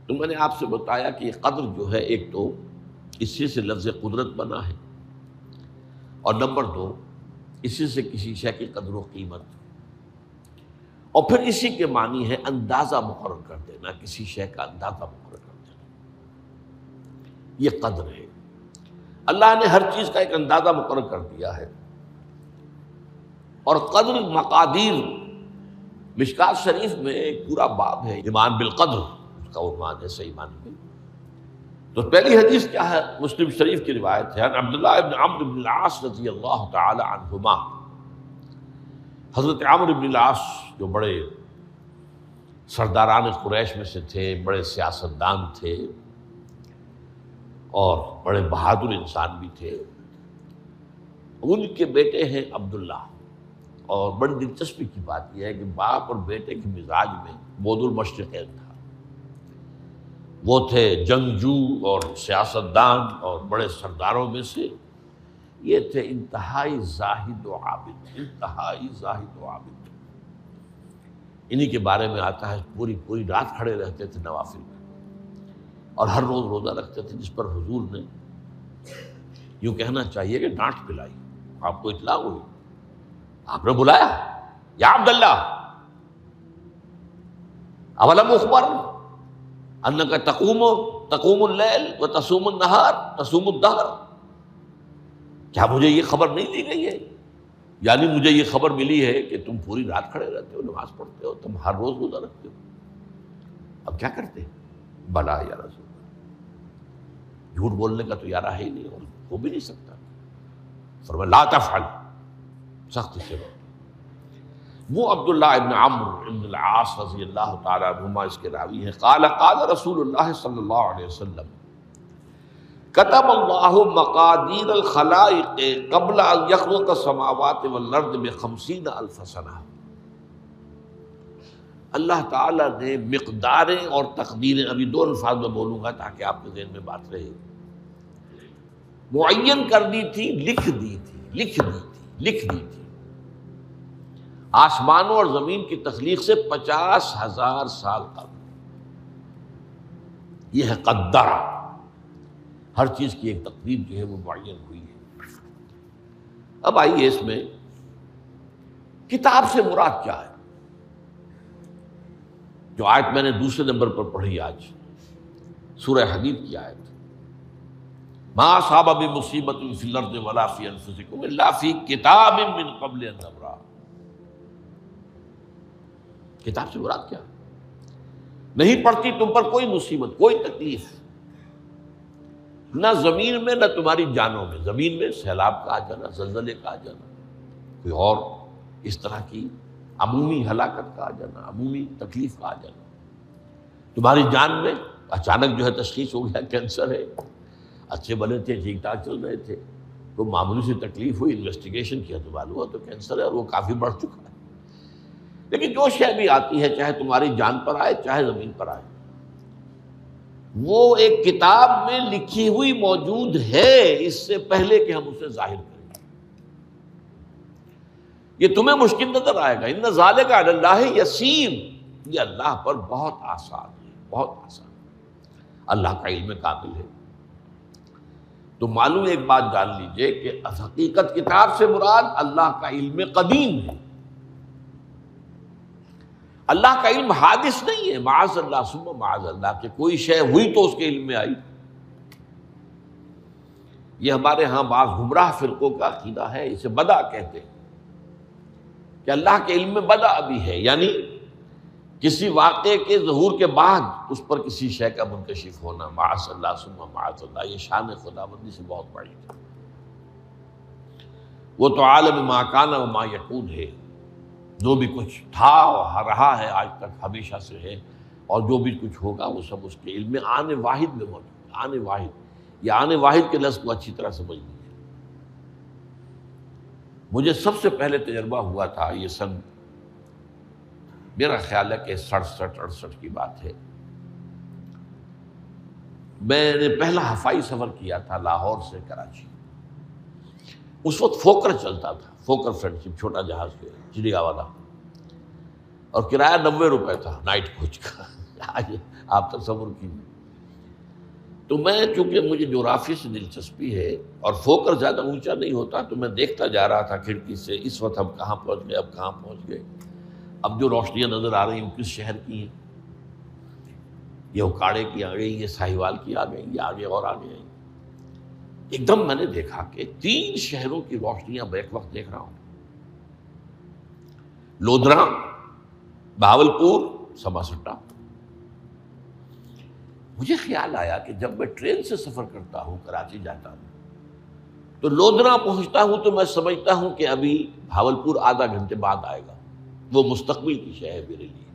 تو میں نے آپ سے بتایا کہ یہ قدر جو ہے ایک تو اسی سے لفظ قدرت بنا ہے، اور نمبر دو اسی سے کسی شے کی قدر و قیمت، اور پھر اسی کے معنی ہے اندازہ مقرر کر دینا، کسی شے کا اندازہ مقرر کر دینا، یہ قدر ہے۔ اللہ نے ہر چیز کا ایک اندازہ مقرر کر دیا ہے، اور قدر مقادیر مشکات شریف میں ایک پورا باب ہے، ایمان بالقدر اس کا عنوان ہے صحیح معنی میں۔ تو پہلی حدیث کیا ہے؟ مسلم شریف کی روایت ہے، عبداللہ ابن عمرو بن العاص رضی اللہ تعالی عنہما۔ حضرت عمرو بن العاص جو بڑے سرداران قریش میں سے تھے، بڑے سیاستدان تھے اور بڑے بہادر انسان بھی تھے، ان کے بیٹے ہیں عبداللہ۔ اور بڑی دلچسپی کی بات یہ ہے کہ باپ اور بیٹے کے مزاج میں بود المشرقین تھا، وہ تھے جنگجو اور سیاستدان اور بڑے سرداروں میں سے، یہ تھے انتہائی زاہد و عابد، انتہائی زاہد و عابد۔ انہی کے بارے میں آتا ہے پوری رات کھڑے رہتے تھے نوافل میں، اور ہر روز روزہ رکھتے تھے، جس پر حضور نے یوں کہنا چاہیے کہ ڈانٹ پلائی۔ آپ کو اطلاع ہوئی، آپ نے بلایا، یا عبداللہ اولم اخبر انک تقوم اللیل و تصوم النہار تصوم الدہر، کیا مجھے یہ خبر نہیں دی گئی ہے؟ یعنی مجھے یہ خبر ملی ہے کہ تم پوری رات کھڑے رہتے ہو، نماز پڑھتے ہو، تم ہر روز روزہ رکھتے ہو، اب کیا کرتے؟ بلا یا رسول اللہ، جھوٹ بولنے کا تو ارادہ ہے ہی نہیں اور ہو بھی نہیں سکتا۔ فرمایا لا تفعل، سخت سے وہ عبداللہ ابن عمرو ابن العاص رضی اللہ تعالی عنہما اس کے راوی ہیں، قال رسول اللہ صلی اللہ علیہ وسلم کتب اللہ مقادیر الخلائق قبل ان یخلق السماوات والارض ب50,000 سنہ۔ اللہ تعالیٰ نے مقداریں اور تقدیریں، ابھی دو الفاظ میں بولوں گا تاکہ آپ کے ذہن میں بات رہے، معین کر دی تھی، لکھ دی تھی آسمانوں اور زمین کی تخلیق سے 50,000 سال قبل۔ یہ ہے قدر، ہر چیز کی ایک تقدیر جو ہے وہ معین ہوئی ہے۔ اب آئیے اس میں کتاب سے مراد کیا ہے؟ جو آیت میں نے دوسرے نمبر پر پڑھی آج، سورہ حدید کی آیت، ما اصاب بمصیبۃ فی الارض ولا فی انفسکم الا فی کتاب من قبل ان نبرأ۔ کتاب سے مراد کیا؟ نہیں پڑتی تم پر کوئی مصیبت، کوئی تکلیف، نہ زمین میں نہ تمہاری جانوں میں، زمین میں سیلاب کا آ جانا، زلزلے کا آ جانا، کوئی اور اس طرح کی عمومی ہلاکت کا آ جانا، عمومی تکلیف کا آ جانا، تمہاری جان میں اچانک جو ہے تشخیص ہو گیا کینسر ہے، اچھے بنے تھے، ٹھیک ٹھاک چل رہے تھے، کوئی معمولی سی تکلیف ہوئی، انویسٹیگیشن کیا تو معلوم ہوا تو کینسر ہے اور وہ کافی بڑھ چکا ہے۔ لیکن جو شے بھی آتی ہے، چاہے تمہاری جان پر آئے چاہے زمین پر آئے، وہ ایک کتاب میں لکھی ہوئی موجود ہے اس سے پہلے کہ ہم اسے ظاہر کریں۔ یہ تمہیں مشکل نظر آئے گا، ان ذالک علی اللہ یسیر، یہ اللہ پر بہت آسان ہے، بہت آسان، اللہ کا علم کامل ہے۔ تو معلوم ایک بات جان لیجئے کہ حقیقت کتاب سے مراد اللہ کا علم قدیم ہے، اللہ کا علم حادث نہیں ہے، معاذ اللہ ثم معاذ اللہ، کہ کوئی شے ہوئی تو اس کے علم میں آئی۔ یہ ہمارے ہاں بعض گمراہ فرقوں کا عقیدہ ہے، اسے بدع کہتے ہیں کہ اللہ کے علم میں بدع ابھی ہے، یعنی کسی واقعے کے ظہور کے بعد اس پر کسی شے کا منکشف ہونا، معاذ اللہ ثم معاذ اللہ، یہ شان خداوندی سے بہت بڑی ہے۔ وہ تو عالم ما کان و ما یکون ہے، جو بھی کچھ تھا اور رہا ہے آج تک ہمیشہ سے ہے، اور جو بھی کچھ ہوگا وہ سب اس کے علم میں آنے واحد میں موجود ہے۔ آنے واحد، یہ آنے واحد کے لفظ کو اچھی طرح سمجھ لیجیے۔ مجھے سب سے پہلے تجربہ ہوا تھا، یہ سن میرا خیال ہے کہ 67-68 کی بات ہے، میں نے پہلا ہفائی سفر کیا تھا لاہور سے کراچی۔ اس وقت فوکر چلتا تھا، فوکر فرینڈ شپ، چھوٹا جہاز چڑیا والا، اور کرایہ 90 روپے تھا نائٹ کوچ کا۔ آج آپ تصور کیجیے. تو میں چونکہ مجھے جغرافیہ سے دلچسپی ہے اور فوکر زیادہ اونچا نہیں ہوتا، تو میں دیکھتا جا رہا تھا کھڑکی سے، اس وقت ہم کہاں پہنچ گئے، اب کہاں پہنچ گئے. اب جو روشنیاں نظر آ رہی ہیں کس شہر کی ہیں؟ یہ اکاڑے کی آ گئی، یہ ساہیوال کی آ گئی، یہ آگے اور آگے آئی. ایک دم میں نے دیکھا کہ 3 شہروں کی روشنیاں میں ایک وقت دیکھ رہا ہوں. لودھرا، بہاولپور، سماسٹا. مجھے خیال آیا کہ جب میں ٹرین سے سفر کرتا ہوں، کراچی جاتا ہوں، تو لودھرا پہنچتا ہوں تو میں سمجھتا ہوں کہ ابھی بہاولپور آدھا گھنٹے بعد آئے گا. وہ مستقبل کی شے ہے میرے لیے.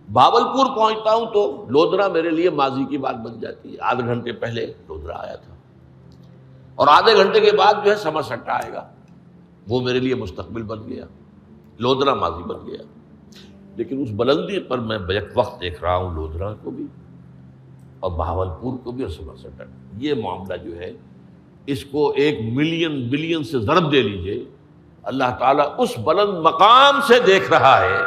بہاولپور پہنچتا ہوں تو لودھرا میرے لیے ماضی کی بات بن جاتی ہے. آدھے گھنٹے پہلے لودھرا آیا تھا، اور آدھے گھنٹے کے بعد جو ہے سماسٹا آئے گا. وہ میرے لیے مستقبل بن گیا، لودھرا ماضی بن گیا. لیکن اس بلندی پر میں بیک وقت دیکھ رہا ہوں لودھرا کو بھی اور بہاولپور کو بھی اور سماسٹا. یہ معاملہ جو ہے اس کو 1 ملین بلین سے ضرب دے لیجئے. اللہ تعالیٰ اس بلند مقام سے دیکھ رہا ہے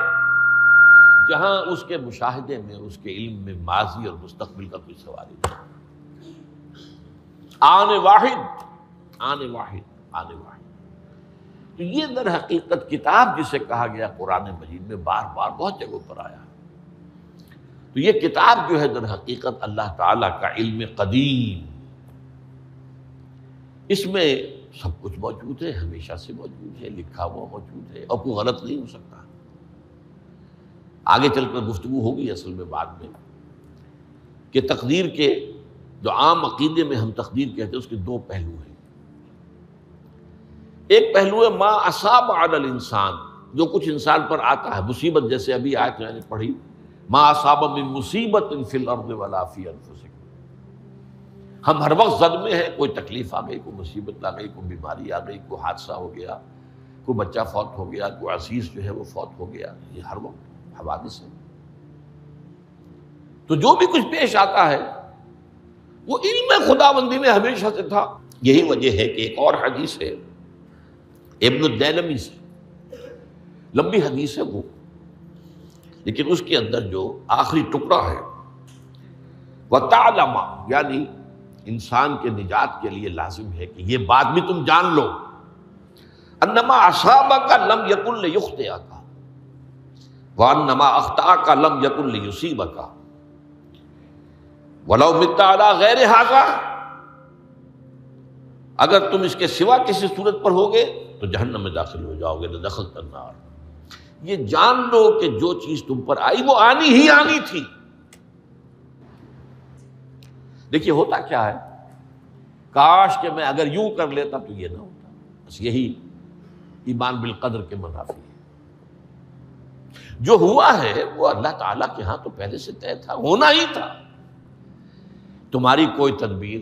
جہاں اس کے مشاہدے میں، اس کے علم میں ماضی اور مستقبل کا کوئی سوال ہی نہیں. آنے واحد، آنے واحد، آنے واحد. تو یہ در حقیقت کتاب جسے کہا گیا قرآن مجید میں بار بار بہت جگہوں پر آیا. تو یہ کتاب جو ہے در حقیقت اللہ تعالیٰ کا علم قدیم، اس میں سب کچھ موجود ہے، ہمیشہ سے موجود ہے، لکھا ہوا موجود ہے، اور کوئی غلط نہیں ہو سکتا. آگے چل کر گفتگو ہوگی اصل میں بعد میں کہ تقدیر کے جو عام عقیدے میں ہم تقدیر کہتے ہیں اس کے 2 پہلو ہیں. ایک پہلو ہے ما اصاب علی الانسان، جو کچھ انسان پر آتا ہے مصیبت، جیسے ابھی آیت میں نے پڑھی ما اصاب من مصیبت فی الارض ولا فی انفسکم. ہم ہر وقت زد میں ہیں، کوئی تکلیف آ گئی، کوئی مصیبت آ گئی، کوئی بیماری آ گئی، کوئی حادثہ ہو گیا، کوئی بچہ فوت ہو گیا، کوئی عزیز جو ہے وہ فوت ہو گیا. یہ ہر وقت حوادث ہے. تو جو بھی کچھ پیش آتا ہے وہ علم خداوندی میں ہمیشہ سے تھا. یہی وجہ ہے کہ ایک اور حدیث ہے ابن الدیلمی سے، لمبی حدیث ہے وہ، لیکن اس کے اندر جو آخری ٹکڑا ہے وَتَعْلَمَ، یعنی انسان کے نجات کے لیے لازم ہے کہ یہ بات بھی تم جان لو انما اصابک لم یکن لیخطئک وانما اخطأک لم یکن لیصیبک ولو مت علی غیر ھذا. اگر تم اس کے سوا کسی صورت پر ہوگے تو جہنم میں داخل ہو جاؤ گے، دخلت النار. یہ جان لو کہ جو چیز تم پر آئی وہ آنی ہی آنی تھی. دیکھیے ہوتا کیا ہے، کاش کہ میں اگر یوں کر لیتا تو یہ نہ ہوتا. بس یہی ایمان بالقدر کے منافی ہے. جو ہوا ہے وہ اللہ تعالیٰ کے ہاں تو پہلے سے طے تھا، ہونا ہی تھا. تمہاری کوئی تدبیر،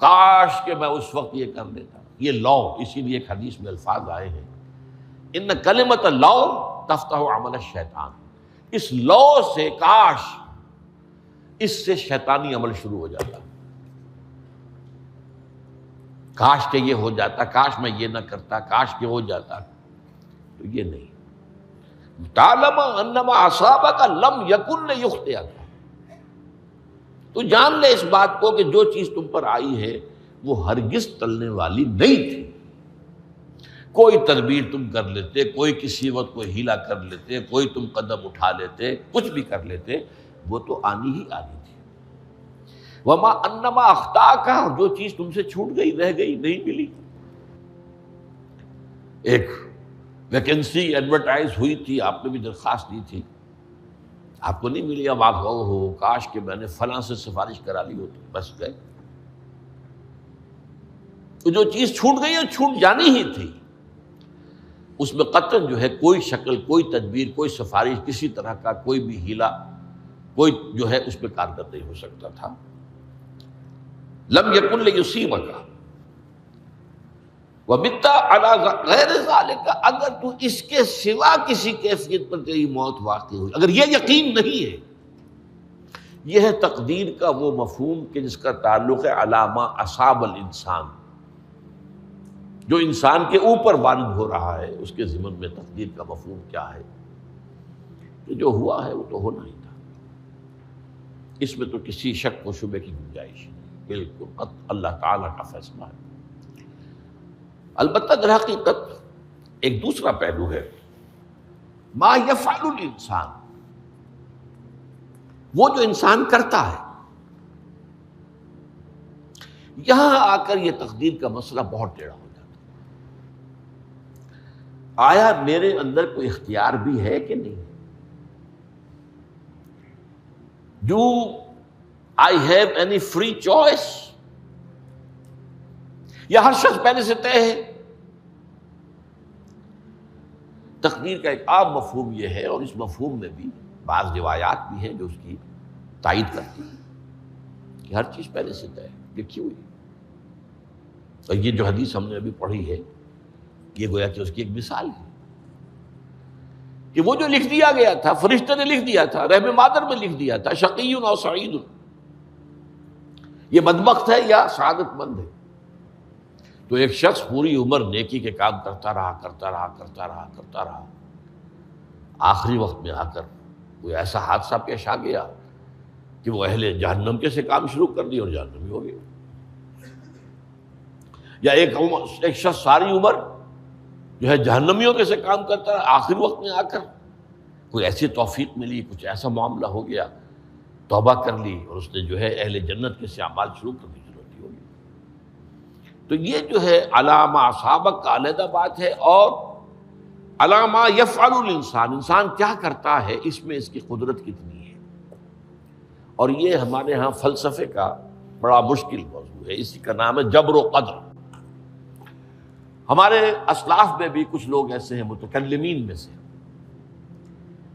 کاش کہ میں اس وقت یہ کر لیتا. یہ لو، اسی لیے ایک حدیث میں الفاظ آئے ہیں ان کلمۃ لو تفتح عمل الشیطان. اس لو سے، کاش، اس سے شیطانی عمل شروع ہو جاتا. کاش کہ یہ ہو جاتا، کاش میں یہ نہ کرتا، کاش کہ ہو جاتا. تو یہ نہیں. تعلم انما اصابک لم یکن لیخطئک. تو جان لے اس بات کو کہ جو چیز تم پر آئی ہے وہ ہرگز ٹلنے والی نہیں تھی. کوئی تدبیر تم کر لیتے، کوئی کسی وقت کوئی ہیلا کر لیتے، کوئی تم قدم اٹھا لیتے، کچھ بھی کر لیتے، وہ تو آنی ہی آنی تھی. وما انما اخطاک، جو چیز تم سے چھوٹ گئی، رہ گئی، نہیں ملی. ایک ویکنسی ایڈورٹائز ہوئی تھی، آپ نے بھی درخواست دی تھی، آپ کو نہیں ملی. اب آپ ہو کاش کہ میں نے فلاں سے سفارش کرا لی ہوتی. بس گئے. تو جو چیز چھوٹ گئی وہ چھوٹ جانی ہی تھی. اس میں قطعاً جو ہے کوئی شکل، کوئی تدبیر، کوئی سفارش، کسی طرح کا کوئی بھی ہیلا، کوئی جو ہے اس پہ کارگر نہیں ہو سکتا تھا. لم یکن لیصیبک ومت علی غیر ذالک. اگر تو اس کے سوا کسی کیفیت پر تیری موت واقع ہوئی، اگر یہ یقین نہیں ہے، یہ ہے تقدیر کا وہ مفہوم کہ جس کا تعلق ہے علامہ اصاب الانسان، جو انسان کے اوپر وارد ہو رہا ہے. اس کے ضمن میں تقدیر کا مفہوم کیا ہے؟ کہ جو ہوا ہے وہ تو ہونا ہی تھا، اس میں تو کسی شک و شبے کی گنجائش نہیں، بالکل قطع اللہ تعالیٰ کا فیصلہ ہے۔ البتہ در حقیقت ایک دوسرا پہلو ہے، ما یفعل الانسان، وہ جو انسان کرتا ہے۔ یہاں آ کر یہ تقدیر کا مسئلہ بہت ٹیڑھا ہو جاتا ہے۔ آیا میرے اندر کوئی اختیار بھی ہے کہ نہیں؟ Do I have any free choice؟ یا ہر شخص پہلے سے طے ہے؟ تقدیر کا ایک عام مفہوم یہ ہے، اور اس مفہوم میں بھی بعض روایات بھی ہیں جو اس کی تائید کرتی ہیں کہ ہر چیز پہلے سے طے ہے، لکھی ہوئی ہے۔ اور یہ جو حدیث ہم نے ابھی پڑھی ہے یہ گویا کہ اس کی ایک مثال ہے کہ وہ جو لکھ دیا گیا تھا، فرشتے نے لکھ دیا تھا، رحم مادر میں لکھ دیا تھا، شقی او سعید، یہ بدبخت ہے یا سعادت مند ہے۔ تو ایک شخص پوری عمر نیکی کے کام کرتا رہا، آخری وقت میں آ کر کوئی ایسا حادثہ پیش آ گیا کہ وہ اہل جہنم کے سے کام شروع کر دیا اور جہنمی ہو گیا۔ یا ایک شخص ساری عمر جو ہے جہنمیوں کے سے کام کرتا رہا، آخری وقت میں آ کر کوئی ایسی توفیق ملی، کچھ ایسا معاملہ ہو گیا، توبہ کر لی اور اس نے جو ہے اہل جنت کے سے اعمال شروع کرنے کی ضرورت ہوگی۔ تو یہ جو ہے علامہ اصابک کا علیحدہ بات ہے، اور علامہ یفعل الانسان، انسان کیا کرتا ہے اس میں اس کی قدرت کتنی ہے۔ اور یہ ہمارے ہاں فلسفے کا بڑا مشکل موضوع ہے، اسی کا نام ہے جبر و قدر۔ ہمارے اسلاف میں بھی کچھ لوگ ایسے ہیں متکلمین میں سے،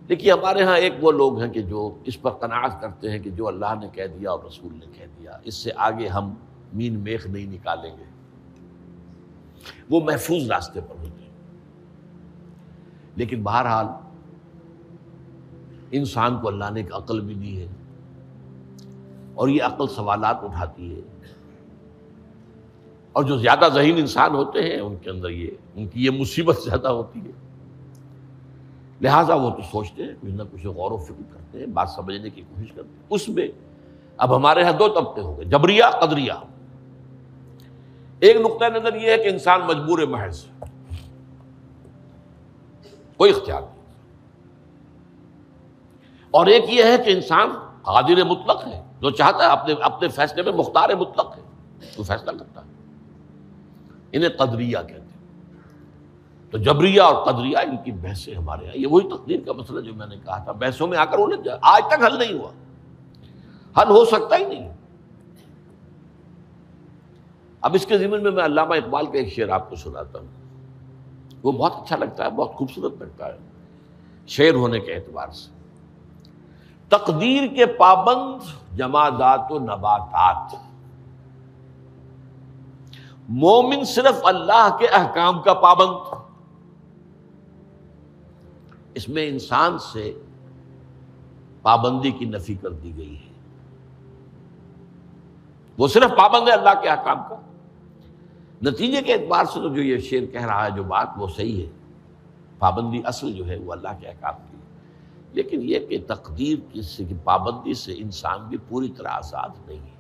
دیکھیے ہمارے ہاں ایک وہ لوگ ہیں کہ جو اس پر قناعت کرتے ہیں کہ جو اللہ نے کہہ دیا اور رسول نے کہہ دیا، اس سے آگے ہم مین میخ نہیں نکالیں گے، وہ محفوظ راستے پر ہوتے ہیں۔ لیکن بہرحال انسان کو اللہ نے ایک عقل بھی دی ہے، اور یہ عقل سوالات اٹھاتی ہے، اور جو زیادہ ذہین انسان ہوتے ہیں ان کے اندر ان کی یہ مصیبت زیادہ ہوتی ہے، لہٰذا وہ تو سوچتے ہیں، کچھ نہ کچھ غور و فکر کرتے ہیں، بات سمجھنے کی کوشش کرتے ہیں۔ اس میں اب ہمارے ہاں دو طبقے ہو گئے، جبریہ قدریہ۔ ایک نقطہ نظر یہ ہے کہ انسان مجبور محض، کوئی اختیار نہیں، اور ایک یہ ہے کہ انسان قادر مطلق ہے، جو چاہتا ہے اپنے فیصلے میں مختار مطلق ہے، تو فیصلہ کرتا ہے۔ انہیں قدریہ کہتے ہیں۔ تو جبریہ اور قدریہ ان کی بحثیں ہمارے یہاں، یہ وہی تقدیر کا مسئلہ جو میں نے کہا تھا، بحثوں میں آ کر الجھ جائے، آج تک حل نہیں ہوا، حل ہو سکتا ہی نہیں۔ اب اس کے ضمن میں علامہ اقبال کا ایک شعر آپ کو سناتا ہوں، وہ بہت اچھا لگتا ہے، بہت خوبصورت لگتا ہے شعر ہونے کے اعتبار سے۔ تقدیر کے پابند جمادات و نباتات، مومن صرف اللہ کے احکام کا پابند۔ اس میں انسان سے پابندی کی نفی کر دی گئی ہے، وہ صرف پابند ہے اللہ کے احکام کا۔ نتیجے کے اعتبار سے تو جو یہ شعر کہہ رہا ہے جو بات، وہ صحیح ہے، پابندی اصل جو ہے وہ اللہ کے احکام کی ہے، لیکن یہ کہ تقدیر کی پابندی سے انسان بھی پوری طرح آزاد نہیں ہے۔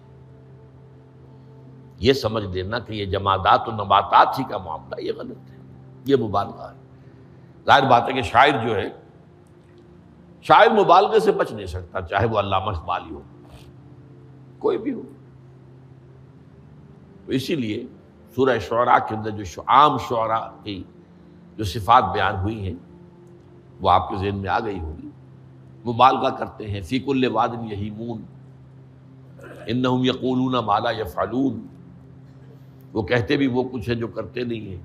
یہ سمجھ لینا کہ یہ جمادات و نباتات ہی کا معاملہ، یہ غلط ہے، یہ مبالغہ ہے۔ ظاہر بات ہے کہ شاعر جو ہے، شاعر مبالغے سے بچ نہیں سکتا، چاہے وہ علامہ اقبال ہو، کوئی بھی ہو۔ تو اسی لیے سورہ شعراء کے اندر جو عام شعراء کی جو صفات بیان ہوئی ہیں وہ آپ کے ذہن میں آ گئی ہوگی۔ مبالغہ کرتے ہیں، فی کل واد یہیمون انہم یقولون ما لا یفعلون، وہ کہتے بھی وہ کچھ ہے جو کرتے نہیں ہیں،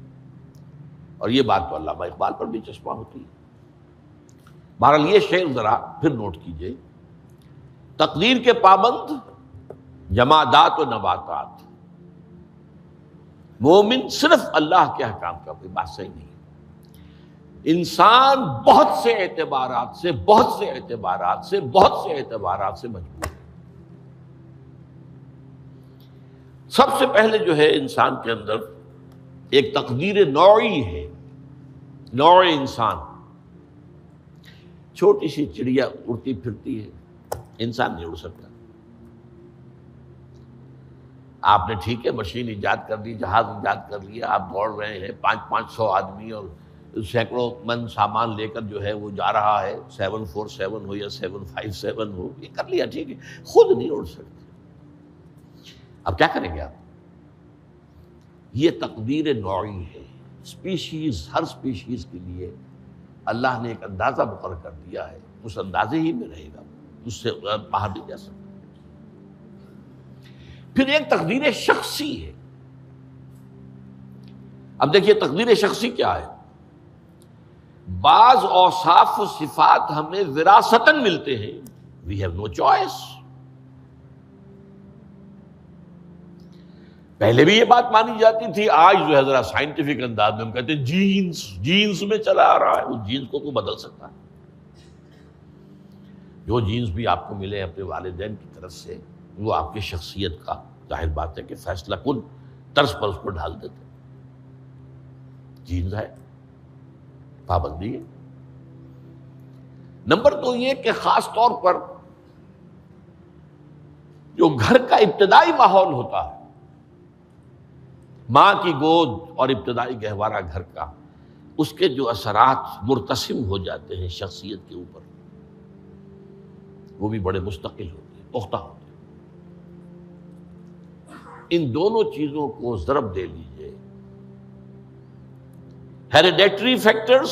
اور یہ بات تو علامہ اقبال پر بھی چسپاں ہوتی ہے۔ بہرحال یہ شعر ذرا پھر نوٹ کیجئے، تقدیر کے پابند جمادات و نباتات، مومن صرف اللہ کے احکام کا، کوئی بات صحیح نہیں ہے۔ انسان بہت سے اعتبارات سے مجبور ہے۔ سب سے پہلے جو ہے انسان کے اندر ایک تقدیر نوعی ہے، نوع انسان، چھوٹی سی چڑیا اڑتی پھرتی ہے، انسان نہیں اڑ سکتا۔ آپ نے ٹھیک ہے مشین ایجاد کر دی، جہاز ایجاد کر لیا، آپ دوڑ رہے ہیں 500 آدمی اور سینکڑوں من سامان لے کر جو ہے وہ جا رہا ہے، 747 ہو یا 757 ہو، یہ کر لیا ٹھیک ہے، خود نہیں اڑ سکتے۔ اب کیا کریں گے آپ؟ یہ تقدیر نوعی ہے، اسپیشیز، ہر اسپیشیز کے لیے اللہ نے ایک اندازہ مقرر کر دیا ہے، اس اندازے ہی میں رہے گا، اس سے باہر نہیں جا سکتا۔ پھر ایک تقدیر شخصی ہے۔ اب دیکھیے تقدیر شخصی کیا ہے؟ بعض اوصاف و صفات ہمیں وراثتاً ملتے ہیں، وی ہیو نو چوائس۔ پہلے بھی یہ بات مانی جاتی تھی، آج جو ہے ذرا سائنٹیفک انداز میں ہم کہتے ہیں جینز میں چلا آ رہا ہے، اس جینز کو کوئی بدل سکتا ہے؟ جو جینز بھی آپ کو ملے اپنے والدین کی طرف سے، وہ آپ کی شخصیت کا ظاہر بات ہے کہ فیصلہ کن طرز پر اس کو ڈھال دیتے ہیں۔ جینز ہے، پابندی ہے۔ نمبر 2 یہ کہ خاص طور پر جو گھر کا ابتدائی ماحول ہوتا ہے، ماں کی گود اور ابتدائی گہوارہ گھر کا، اس کے جو اثرات مرتسم ہو جاتے ہیں شخصیت کے اوپر، وہ بھی بڑے مستقل ہوتے ہیں، پختہ ہوتے ہیں۔ ان دونوں چیزوں کو ضرب دے لیجئے، hereditary factors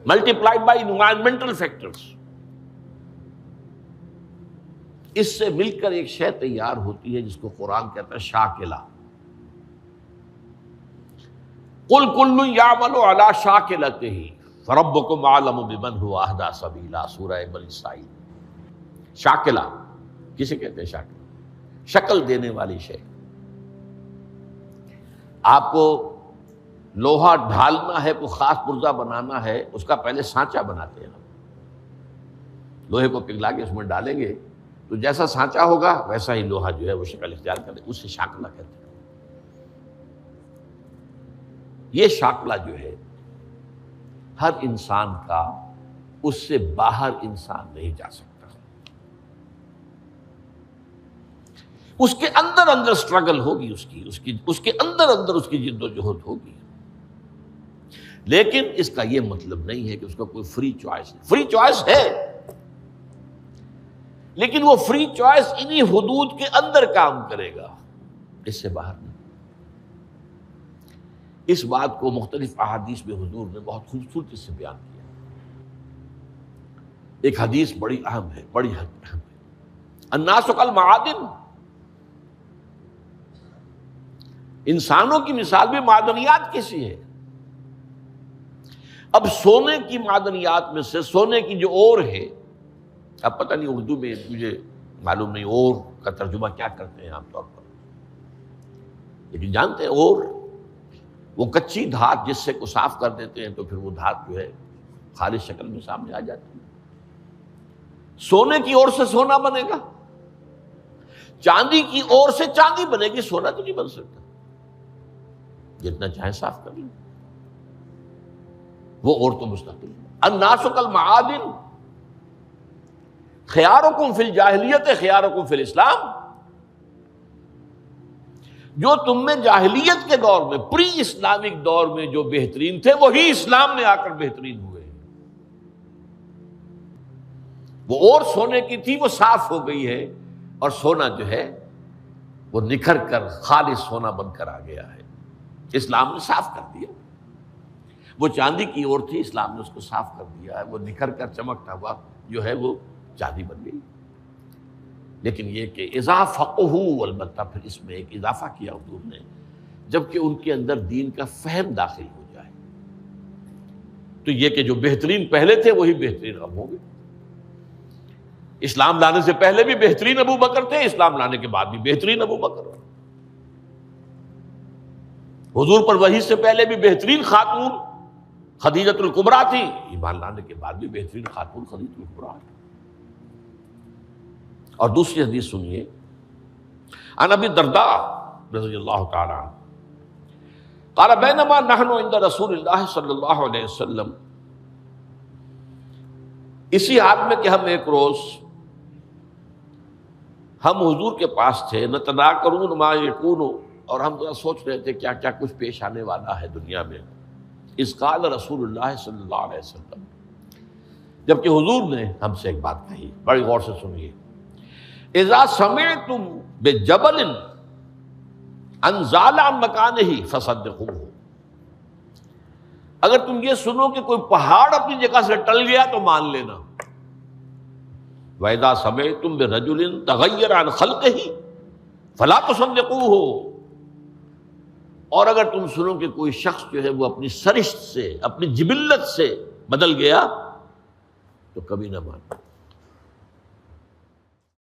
multiplied by environmental factors, اس سے مل کر ایک شے تیار ہوتی ہے جس کو قرآن کہتا ہے شاکلہ۔ قُلْ كُلٌّ يَعْمَلُ عَلَىٰ شَاكِلَتِهِ فَرَبُّكُمْ أَعْلَمُ بِمَنْ هُوَ أَهْدَىٰ سَبِيلًا، سورہ بنی اسرائیل۔ شاکلہ کسے کہتے ہیں؟ شاکلہ شکل دینے والی شے۔ آپ کو لوہا ڈھالنا ہے، کوئی خاص پرزہ بنانا ہے، اس کا پہلے سانچہ بناتے ہیں ہم، لوہے کو پگھلا کے اس میں ڈالیں گے تو جیسا سانچہ ہوگا ویسا ہی لوہا جو ہے وہ شکل اختیار کرے، اسے شاکلہ کہتے ہیں۔ یہ شاکلہ جو ہے ہر انسان کا، اس سے باہر انسان نہیں جا سکتا، اس کے اندر اندر سٹرگل ہوگی، اس کے اندر اندر اس کی جد و جہد ہوگی، لیکن اس کا یہ مطلب نہیں ہے کہ اس کا کوئی فری چوائس ہے۔ فری چوائس ہے، لیکن وہ فری چوائس انہی حدود کے اندر کام کرے گا، اس سے باہر نہیں۔ اس بات کو مختلف احادیث میں حضور نے بہت خوبصورتی سے بیان کیا۔ ایک حدیث بڑی اہم ہے، بڑی اہم ہے، الناس کالمعادن، انسانوں کی مثال بھی معدنیات کیسی ہے۔ اب سونے کی معدنیات میں سے سونے کی جو اور ہے، اب پتہ نہیں اردو میں مجھے معلوم نہیں اور کا ترجمہ کیا کرتے ہیں عام طور پر، لیکن جانتے ہیں اور وہ کچی دھات جس سے کو صاف کر دیتے ہیں تو پھر وہ دھات جو ہے خالص شکل میں سامنے آ جاتی ہے۔ سونے کی اور سے سونا بنے گا، چاندی کی اور سے چاندی بنے گی، سونا تو نہیں بن سکتا، جتنا چاہے صاف کر لیں، وہ اور تو مستقل ہے۔ الناس کالمعادن خیارکم فی الجاہلیت خیارکم فی الاسلام، جو تم میں جاہلیت کے دور میں، پری اسلامک دور میں جو بہترین تھے، وہی اسلام میں آ کر بہترین ہوئے۔ وہ اور سونے کی تھی، وہ صاف ہو گئی ہے، اور سونا جو ہے وہ نکھر کر خالص سونا بن کر آ گیا ہے، اسلام نے صاف کر دیا۔ وہ چاندی کی اور تھی، اسلام نے اس کو صاف کر دیا ہے، وہ نکھر کر چمکتا ہوا جو ہے وہ چاندی بن گئی۔ لیکن یہ کہ اذا فقہوا، البتہ پھر اس میں ایک اضافہ کیا حضور نے، جبکہ ان کے اندر دین کا فہم داخل ہو جائے تو یہ کہ جو بہترین پہلے تھے وہی بہترین اب ہوں گے۔ اسلام لانے سے پہلے بھی بہترین ابو بکر تھے، اسلام لانے کے بعد بھی بہترین ابو بکر۔ حضور پر وحی سے پہلے بھی بہترین خاتون خدیجۃ الکبریٰ تھی، ایمان لانے کے بعد بھی بہترین خاتون خدیجۃ الکبریٰ۔ اور دوسری حدیث سنیے، عن ابی الدرداء رضی اللہ تعالی عنہ قال بینما نحن عند رسول اللہ صلی اللہ علیہ وسلم اسی حال میں کہ ہم ایک روز ہم حضور کے پاس تھے، نتناکرون ما یکون، اور ہم ذرا سوچ رہے تھے کیا کیا کچھ پیش آنے والا ہے دنیا میں۔ اذ قال رسول اللہ صلی اللہ علیہ وسلم، جبکہ حضور نے ہم سے ایک بات کہی، بڑی غور سے سنیے، اذا سمعتم بجبل ان زال عن مکانہ فصدقوہ، اگر تم یہ سنو کہ کوئی پہاڑ اپنی جگہ سے ٹل گیا تو مان لینا۔ وَإِذَا سَمِعْتُم بِرَجُلٍ تَغَيَّرَ عَنْ خَلْقِهِ فَلَا تُصَدِّقُوهُ، اور اگر تم سنو کہ کوئی شخص جو ہے وہ اپنی سرشت سے، اپنی جبلت سے بدل گیا تو کبھی نہ مانو۔